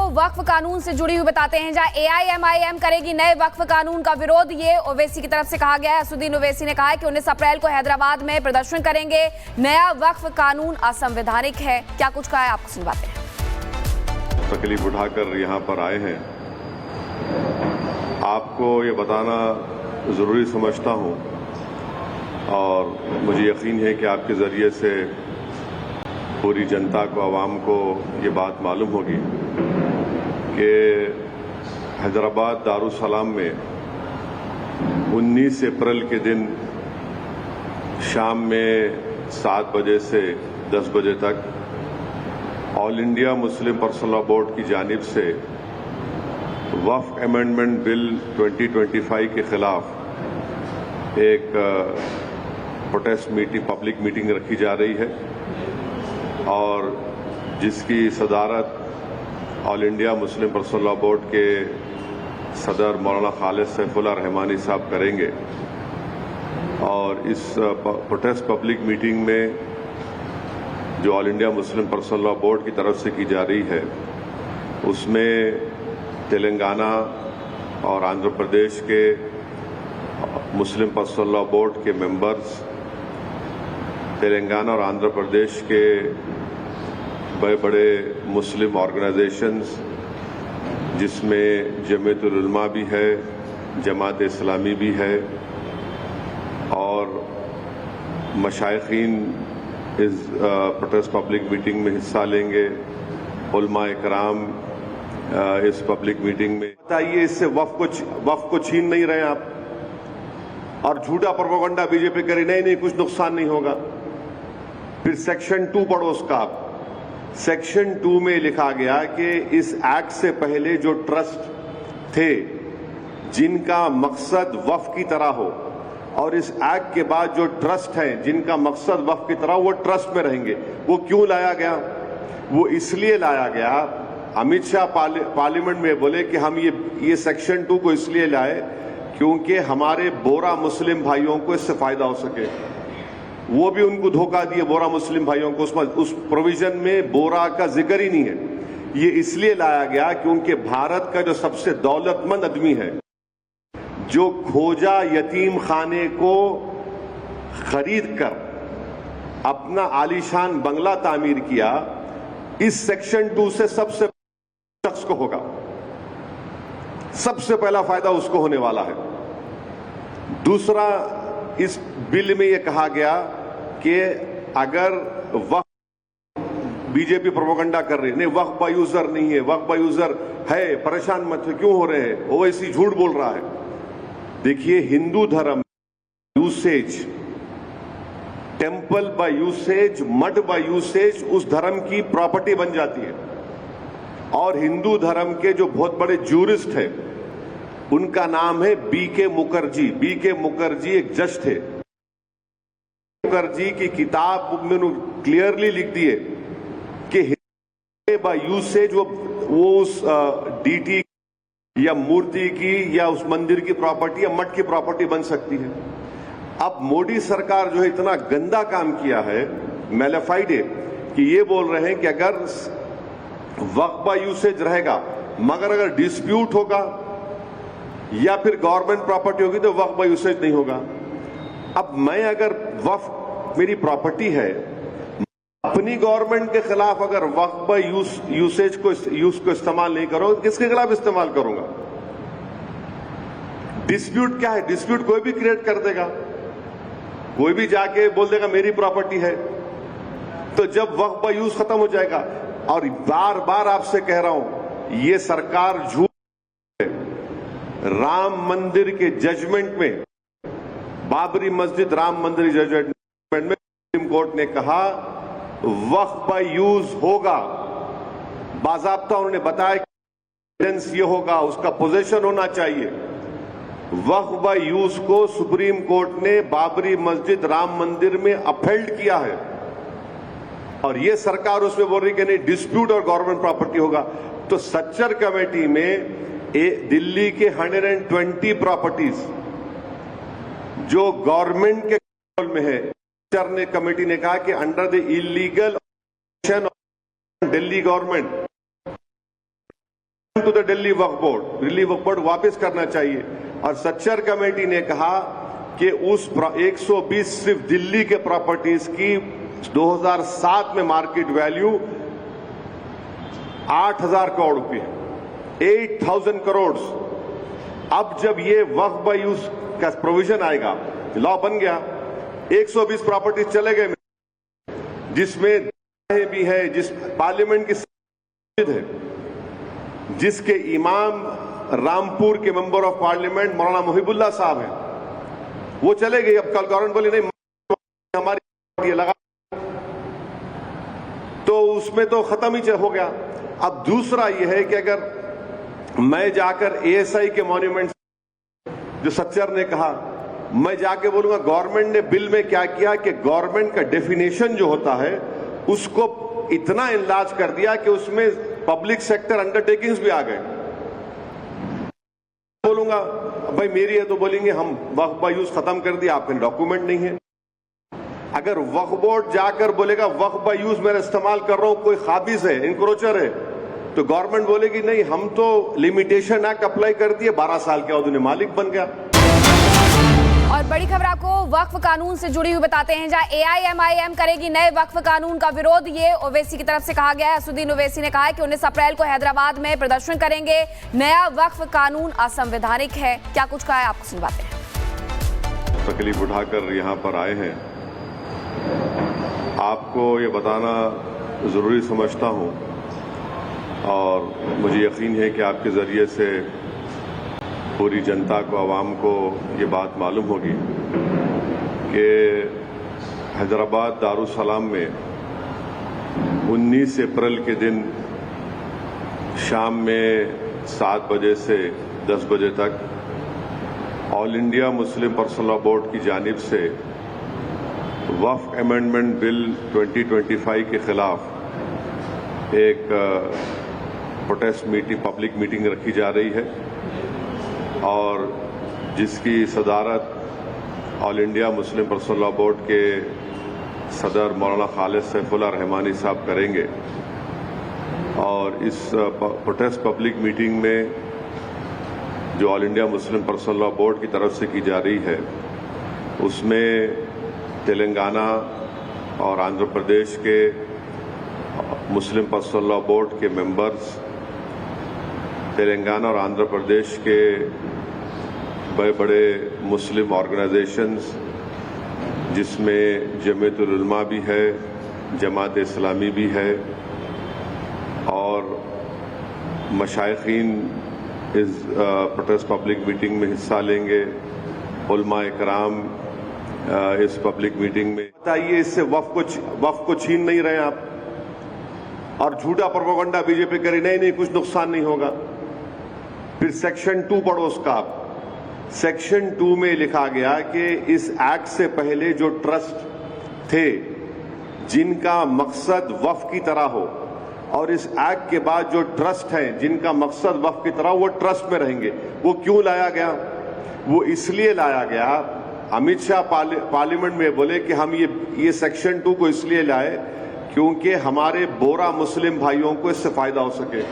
वक्फ कानून से जुड़ी हुई बताते हैं, जहां एआईएमआईएम करेगी नए वक्फ कानून का विरोध। ये ओवैसी की तरफ से कहा गया है। असदुद्दीन ओवैसी ने कहा है कि 19 अप्रैल को हैदराबाद में प्रदर्शन करेंगे। नया वक्फ कानून असंवैधानिक है। क्या कुछ कहा है, आपको सुनवाते हैं। तकलीफ उठाकर यहाँ पर आए हैं। आपको ये बताना जरूरी समझता हूँ और मुझे यकीन है कि आपके जरिए से पूरी जनता को, आवाम को ये बात मालूम होगी कि हैदराबाद दारुसलाम में 19 अप्रैल के दिन शाम में 7 बजे से 10 बजे तक all India Muslim personal law board की जानिब से वक्फ अमेंडमेंट बिल 2025 के खिलाफ एक प्रोटेस्ट मीटिंग, पब्लिक मीटिंग रखी जा रही है और जिसकी सदारत all India Muslim personal law board के सदर मौलाना खालिद सैफुल्लाह रहमानी साहब करेंगे। और इस प्रोटेस्ट पब्लिक मीटिंग में जो all India Muslim personal law board की तरफ से की जा रही है, उसमें तेलंगाना और आंध्र प्रदेश के मुस्लिम पर्सनल लॉ बोर्ड के मेंबर्स, तेलंगाना और आंध्र प्रदेश के बड़े बड़े मुस्लिम ऑर्गेनाइजेशंस जिसमें जमीयतुल उलमा भी है, जमात इस्लामी भी है और मशाइखीन इस प्रोटेस्ट पब्लिक मीटिंग में हिस्सा लेंगे। उलमा इकराम इस पब्लिक मीटिंग में। बताइए, इससे वक्फ को छीन नहीं रहे आप और झूठा प्रोपेगेंडा बीजेपी करी, नहीं कुछ नुकसान नहीं होगा। फिर सेक्शन 2 पढ़ो उसका आप। सेक्शन 2 में लिखा गया कि इस एक्ट से पहले जो ट्रस्ट थे जिनका मकसद वक्फ की तरह हो, और इस एक्ट के बाद जो ट्रस्ट हैं जिनका मकसद वक्फ की तरह, वो ट्रस्ट में रहेंगे। वो क्यों लाया गया? वो इसलिए लाया गया, अमित शाह पार्लियामेंट में बोले कि हम ये सेक्शन 2 को इसलिए लाए क्योंकि हमारे बोरा मुस्लिम भाइयों को इससे फायदा हो सके। वो भी उनको धोखा दिए बोरा मुस्लिम भाइयों को। उस प्रोविजन में बोरा का जिक्र ही नहीं है। ये इसलिए लाया गया क्योंकि भारत का जो सबसे दौलतमंद आदमी है, जो खोजा यतीम खाने को खरीद कर अपना आलीशान बंगला तामीर किया, इस सेक्शन 2 से सबसे शख्स को होगा, सबसे पहला फायदा उसको होने वाला है। दूसरा, इस बिल में यह कहा गया कि अगर वक्फ, बीजेपी प्रोपेगेंडा कर रही है, नहीं वक्फ बाय यूजर नहीं है, वक्फ बाय यूजर है, परेशान मत क्यों हो रहे हैं, वो ऐसी झूठ बोल रहा है। देखिए, हिंदू धर्म यूसेज, टेंपल बाय यूसेज, मठ बाय यूसेज उस धर्म की प्रॉपर्टी बन जाती है। और हिंदू धर्म के जो बहुत बड़े जूरिस्ट हैं, उनका नाम है बीके मुखर्जी। बीके मुखर्जी एक जज थे। मुखर्जी की किताब में क्लियरली लिख दिए कि बाय यूसेज वो उस डीटी या मूर्ति की या उस मंदिर की प्रॉपर्टी या मठ की प्रॉपर्टी बन सकती है। अब मोदी सरकार जो है इतना गंदा काम किया है, मैलिफाइड है, कि ये बोल रहे हैं कि अगर वक्फ बाय यूसेज रहेगा, मगर अगर डिस्प्यूट होगा या फिर गवर्नमेंट प्रॉपर्टी होगी तो वक्फ बाय यूसेज नहीं होगा। अब मैं अगर वक्फ मेरी प्रॉपर्टी है, अपनी गवर्नमेंट के खिलाफ अगर वक्फ बाय यूसेज को इस्तेमाल नहीं करो, किसके खिलाफ इस्तेमाल करूंगा? डिस्प्यूट क्या है? डिस्प्यूट कोई भी क्रिएट कर देगा, कोई भी जाके बोल देगा मेरी प्रॉपर्टी है। तो जब वक्फ बाय यूज खत्म हो जाएगा, और बार बार आपसे कह रहा हूं, ये सरकार झूठ है। राम मंदिर के जजमेंट में, बाबरी मस्जिद राम मंदिर जजमेंट में सुप्रीम कोर्ट ने कहा वक्फ बाय यूज होगा। बाकायदा उन्होंने बताया कि ये होगा, उसका पोजीशन होना चाहिए। वक्फ बाय यूज को सुप्रीम कोर्ट ने बाबरी मस्जिद राम मंदिर में अपहेल्ड किया है, और ये सरकार उसमें बोल रही कि नहीं डिस्प्यूट और गवर्नमेंट प्रॉपर्टी होगा। तो सच्चर कमेटी में दिल्ली के 120 प्रॉपर्टीज जो गवर्नमेंट के कंट्रोल में है, सच्चर ने कमेटी ने कहा कि under the illegal Delhi government to the Delhi Waqf board, Delhi Waqf board वापस करना चाहिए। और सच्चर कमेटी ने कहा कि उस 120 सिर्फ दिल्ली के प्रॉपर्टीज की 2007 में मार्केट वैल्यू 8,000 करोड़ रुपए, 8,000 करोड़। अब जब ये वक्फ बाय यूज का प्रोविजन आएगा, लॉ बन गया, 120 प्रॉपर्टीज चले गए, जिसमें भी है, जिस पार्लियामेंट की है, जिसके इमाम रामपुर के मेंबर ऑफ पार्लियामेंट मौलाना मुहिबुल्लाह साहब हैं, वो चले गए। अब कल गवर्नमेंट बोली नहीं हमारी लगा, तो उसमें तो खत्म ही हो गया। अब दूसरा यह है कि अगर मैं जाकर एएसआई के मॉन्यूमेंट, जो सच्चर ने कहा, मैं जाके बोलूंगा गवर्नमेंट ने बिल में क्या किया कि गवर्नमेंट का डेफिनेशन जो होता है उसको इतना इनलार्ज कर दिया कि उसमें पब्लिक सेक्टर अंडरटेकिंग्स भी आ गए। बोलूंगा भाई मेरी है तो बोलेंगे हम वक्फ बाय यूज खत्म कर दिया, आपके डॉक्यूमेंट नहीं है। अगर वक्फ बोर्ड जाकर बोलेगा वक्फ बाय यूज मैं इस्तेमाल कर रहा हूं, कोई खाबिज है, इंक्रोचर है, तो गवर्नमेंट बोलेगी नहीं हम तो लिमिटेशन एक्ट अप्लाई कर दिए, 12 साल के बाद उन्हें मालिक बन गया। और बड़ी खबर आपको वक्फ कानून से जुड़ी हुई बताते हैं, जहां एआईएमआईएम करेगी नए वक्फ कानून का विरोध। ये ओवैसी की तरफ से कहा गया है। असदुद्दीन ओवैसी ने कहा है कि 19 अप्रैल को हैदराबाद में प्रदर्शन करेंगे। नया वक्फ कानून असंवैधानिक है। क्या कुछ कहा है आपको सुनवाते हैं। तकलीफ उठाकर यहाँ पर आए हैं, आपको ये बताना जरूरी समझता हूँ और मुझे यकीन है कि आपके जरिए से पूरी जनता को, आवाम को ये बात मालूम होगी कि हैदराबाद दारुसलाम में 19 अप्रैल के दिन शाम में 7 बजे से 10 बजे तक all India Muslim personal law board की जानिब से वक्फ अमेंडमेंट बिल 2025 के खिलाफ एक प्रोटेस्ट मीटिंग, पब्लिक मीटिंग रखी जा रही है और जिसकी सदारत all India Muslim personal law board के सदर मौलाना खालिद सैफुल्लाह रहमानी साहब करेंगे। और इस प्रोटेस्ट पब्लिक मीटिंग में जो all India Muslim personal law board की तरफ से की जा रही है, उसमें तेलंगाना और आंध्र प्रदेश के मुस्लिम पर्सनल लॉ बोर्ड के मेंबर्स, तेलंगाना और आंध्र प्रदेश के बड़े बड़े मुस्लिम ऑर्गेनाइजेशंस, जिसमें जमीयतुल उलमा भी है, जमात इस्लामी भी है और मशाइखीन इस प्रोटेस्ट पब्लिक मीटिंग में हिस्सा लेंगे। उलमा इकराम इस पब्लिक मीटिंग में। बताइए इससे वक्फ को छीन नहीं रहे आप, और झूठा प्रोपेगेंडा बीजेपी करे नहीं कुछ नुकसान नहीं होगा। फिर सेक्शन 2 पढ़ो उसका आप। सेक्शन 2 में लिखा गया कि इस एक्ट से पहले जो ट्रस्ट थे जिनका मकसद वक्फ की तरह हो, और इस एक्ट के बाद जो ट्रस्ट हैं जिनका मकसद वक्फ की तरह, वो ट्रस्ट में रहेंगे। वो क्यों लाया गया? वो इसलिए लाया गया, अमित शाह पार्लियामेंट में बोले कि हम ये सेक्शन 2 को इसलिए लाए क्योंकि हमारे बोरा मुस्लिम भाइयों को इससे फायदा हो सके।